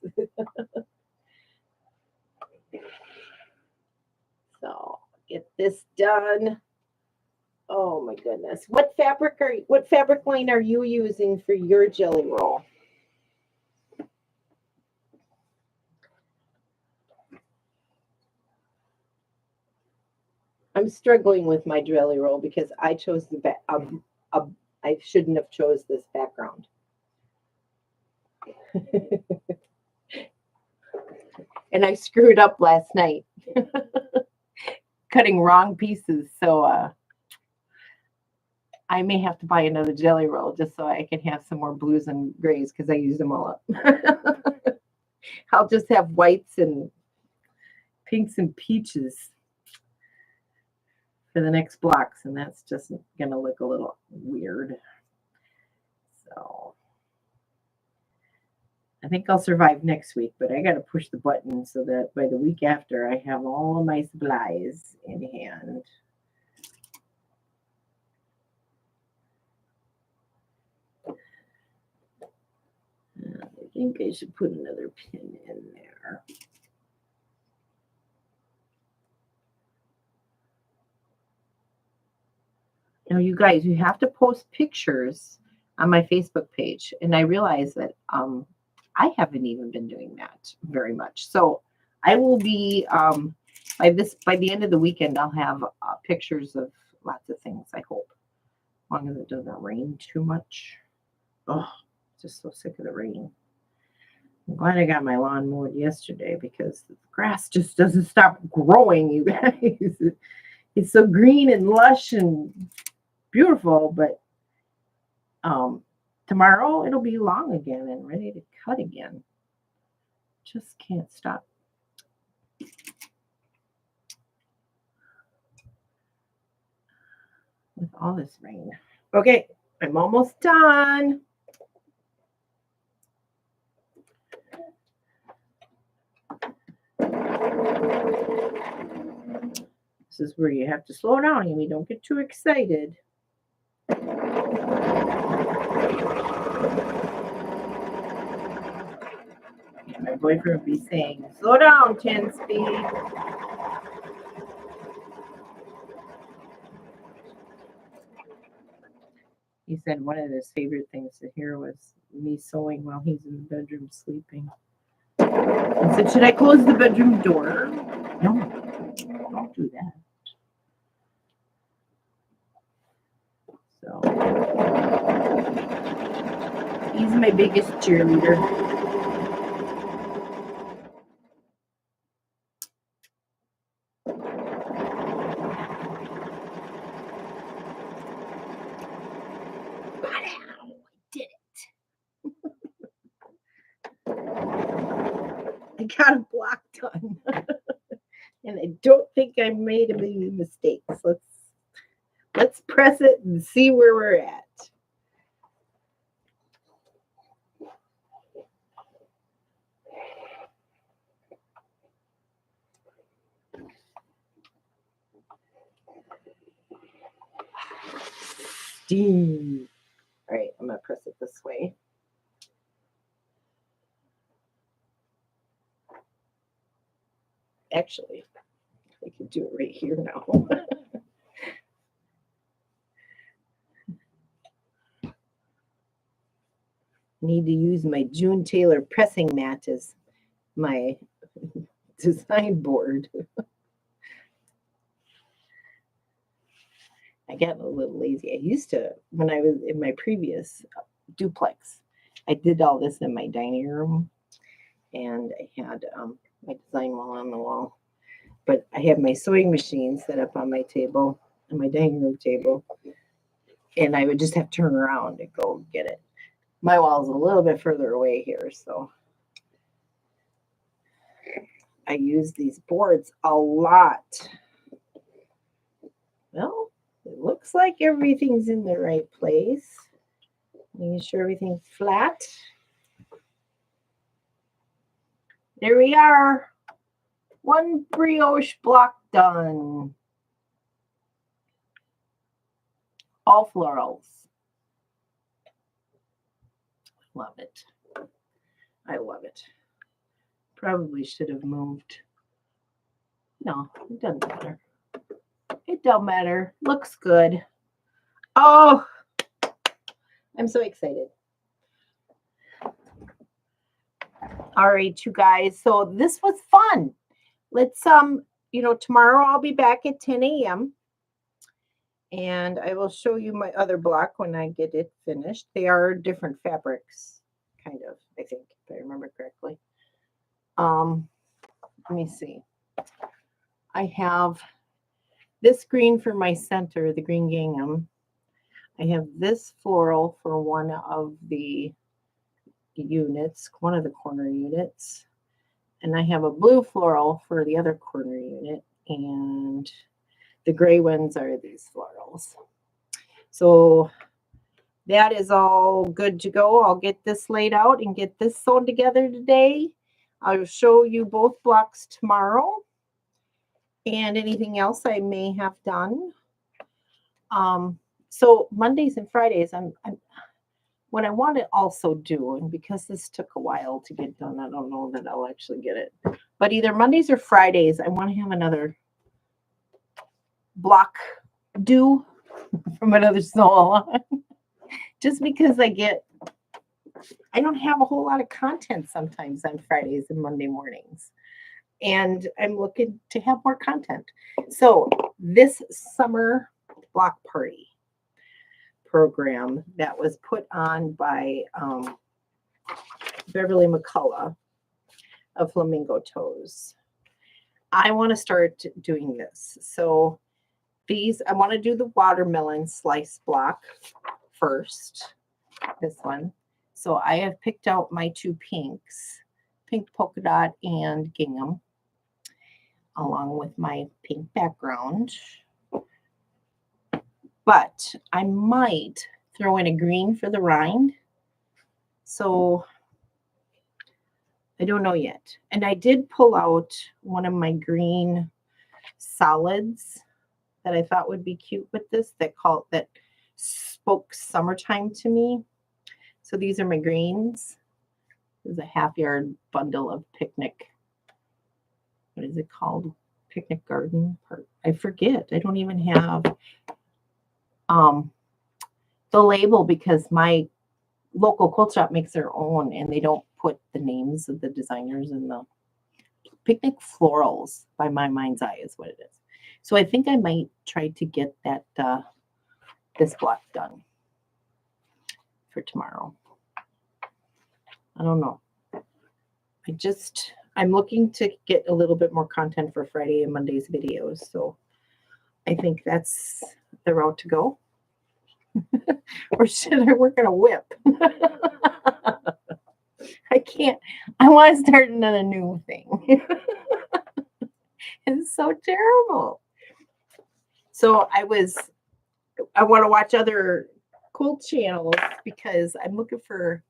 So get this done. Oh my goodness. What fabric line are you using for your jelly roll? I'm struggling with my jelly roll because I chose the back. I shouldn't have chose this background. And I screwed up last night, cutting wrong pieces. So I may have to buy another jelly roll just so I can have some more blues and grays because I used them all up. I'll just have whites and pinks and peaches for the next blocks, and that's just gonna look a little weird. So I think I'll survive next week, but I gotta push the button so that by the week after I have all of my supplies in hand. I think I should put another pin in there. Now, you guys, you have to post pictures on my Facebook page. And I realize that I haven't even been doing that very much. So I will be, by the end of the weekend, I'll have pictures of lots of things, I hope. As long as it doesn't rain too much. Oh, just so sick of the rain. I'm glad I got my lawn mowed yesterday because the grass just doesn't stop growing, you guys. It's so green and lush and beautiful, but tomorrow it'll be long again and ready to cut again. Just can't stop. With all this rain. Okay, I'm almost done. This is where you have to slow down, Amy. Don't get too excited. My boyfriend would be saying, slow down, 10 speed. He said one of his favorite things to hear was me sewing while he's in the bedroom sleeping. I said, should I close the bedroom door? No, don't do that. So he's my biggest cheerleader. I got a block done. And I don't think I made any mistakes. Let's press it and see where we're at. All right, I'm going to press it this way. Actually, I could do it right here now. Need to use my June Taylor pressing mat as my design board. I got a little lazy. I used to, when I was in my previous duplex, I did all this in my dining room, and I had my design wall on the wall. But I have my sewing machine set up on my table, on my dining room table, and I would just have to turn around and go get it. My wall's a little bit further away here, so I use these boards a lot. Well, it looks like everything's in the right place. Making sure everything's flat. There we are. One brioche block done. All florals. Love it. I love it. Probably should have moved. No, it doesn't matter. It don't matter. Looks good. Oh, I'm so excited. All right, you guys. So this was fun. Let's tomorrow I'll be back at 10 a.m. and I will show you my other block when I get it finished. They are different fabrics, kind of, I think, if I remember correctly. Let me see. I have this green for my center, the green gingham. I have this floral for one of the units, one of the corner units. And I have a blue floral for the other corner unit. And the gray ones are these florals. So that is all good to go. I'll get this laid out and get this sewn together today. I'll show you both blocks tomorrow and anything else I may have done. So Mondays and Fridays, what I want to also do, and because this took a while to get done, I don't know that I'll actually get it. But either Mondays or Fridays, I want to have another block due from another sew-along. Just because I don't have a whole lot of content sometimes on Fridays and Monday mornings. And I'm looking to have more content. So this summer block party program that was put on by Beverly McCullough of Flamingo Toes. I want to start doing this. So I want to do the watermelon slice block first, this one. So I have picked out my two pinks, pink polka dot and gingham, along with my pink background. But I might throw in a green for the rind. So I don't know yet. And I did pull out one of my green solids that I thought would be cute with this that spoke summertime to me. So these are my greens. There's a half-yard bundle of picnic. What is it called? Picnic garden? I forget. I don't even have the label because my local quilt shop makes their own and they don't put the names of the designers in the picnic florals by my mind's eye is what it is. So I think I might try to get that this block done for tomorrow. I don't know. I'm looking to get a little bit more content for Friday and Monday's videos. So I think that's the route to go. Or should I work on a whip? I can't. I want to start another new thing. It's so terrible. So I want to watch other quilt channels because I'm looking for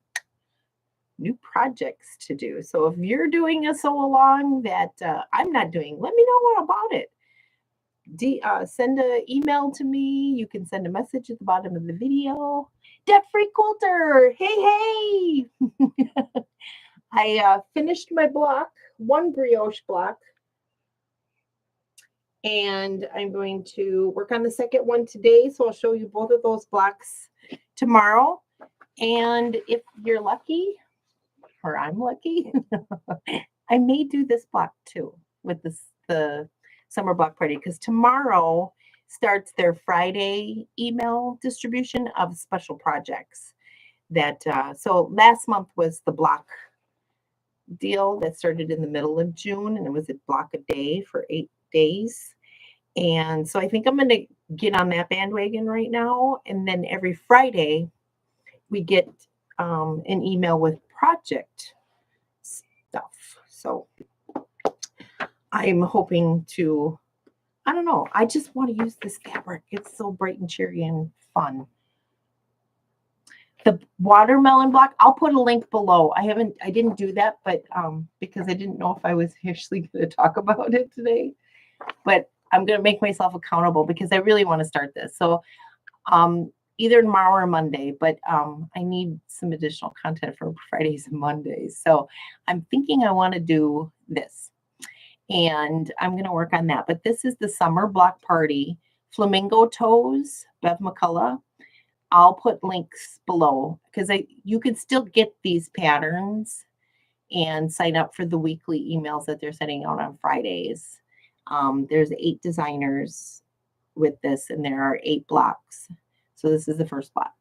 new projects to do. So if you're doing a sew along that I'm not doing, let me know about it. send an email to me. You can send a message at the bottom of the video. Debt-free quilter. Hey, hey. I finished my block, one brioche block. And I'm going to work on the second one today. So I'll show you both of those blocks tomorrow. And if you're lucky, or I'm lucky, I may do this block too with the summer block party, because tomorrow starts their Friday email distribution of special projects. That so last month was the block deal that started in the middle of June, and it was a block a day for 8 days. And so I think I'm going to get on that bandwagon right now. And then every Friday we get an email with project stuff. So I'm hoping to, I don't know, I just want to use this fabric. It's so bright and cheery and fun. The watermelon block, I'll put a link below. I didn't do that, but because I didn't know if I was actually going to talk about it today. But I'm going to make myself accountable because I really want to start this. So either tomorrow or Monday, but I need some additional content for Fridays and Mondays. So I'm thinking I want to do this. And I'm going to work on that. But this is the summer block party. Flamingo Toes, Bev McCullough. I'll put links below because you can still get these patterns and sign up for the weekly emails that they're sending out on Fridays. There's 8 designers with this, and there are 8 blocks. So this is the first block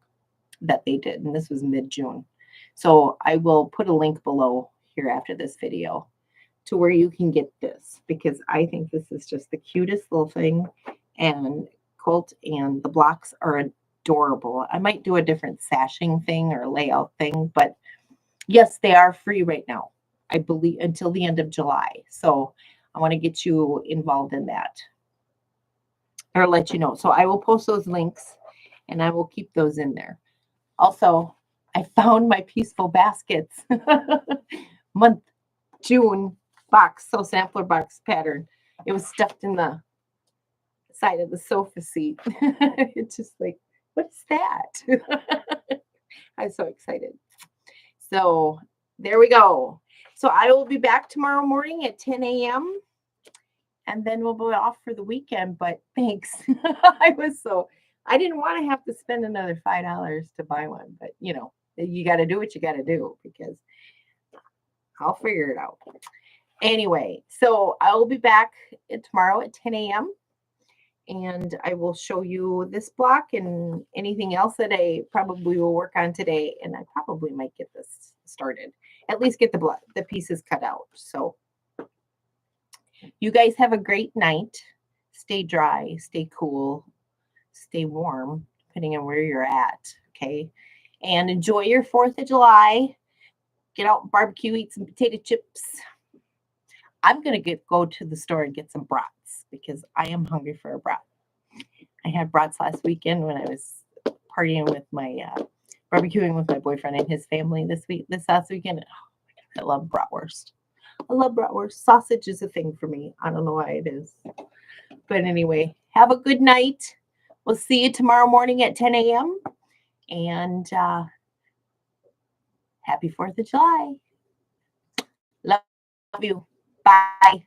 that they did, and this was mid-June. So I will put a link below here after this video to where you can get this, because I think this is just the cutest little thing, and quilt, and the blocks are adorable. I might do a different sashing thing or layout thing, but yes, they are free right now, I believe, until the end of July. So I want to get you involved in that, or let you know. So I will post those links and I will keep those in there. Also, I found my Peaceful Baskets month June box, so sampler box pattern. It was stuffed in the side of the sofa seat. It's just like, what's that? I'm so excited. So there we go. So I will be back tomorrow morning at 10 a.m. and then we'll be off for the weekend. But thanks. I didn't want to have to spend another $5 to buy one. But, you know, you got to do what you got to do, because I'll figure it out. Anyway, so I will be back tomorrow at 10 a.m. and I will show you this block and anything else that I probably will work on today. And I probably might get this started, at least get the pieces cut out. So you guys have a great night. Stay dry, stay cool, stay warm, depending on where you're at. Okay. And enjoy your 4th of July. Get out, barbecue, eat some potato chips. I'm going to go to the store and get some brats because I am hungry for a brat. I had brats last weekend when I was partying with my, barbecuing with my boyfriend and his family this last weekend. Oh my God, I love bratwurst. I love bratwurst. Sausage is a thing for me. I don't know why it is. But anyway, have a good night. We'll see you tomorrow morning at 10 a.m. And happy 4th of July. Love you. Bye.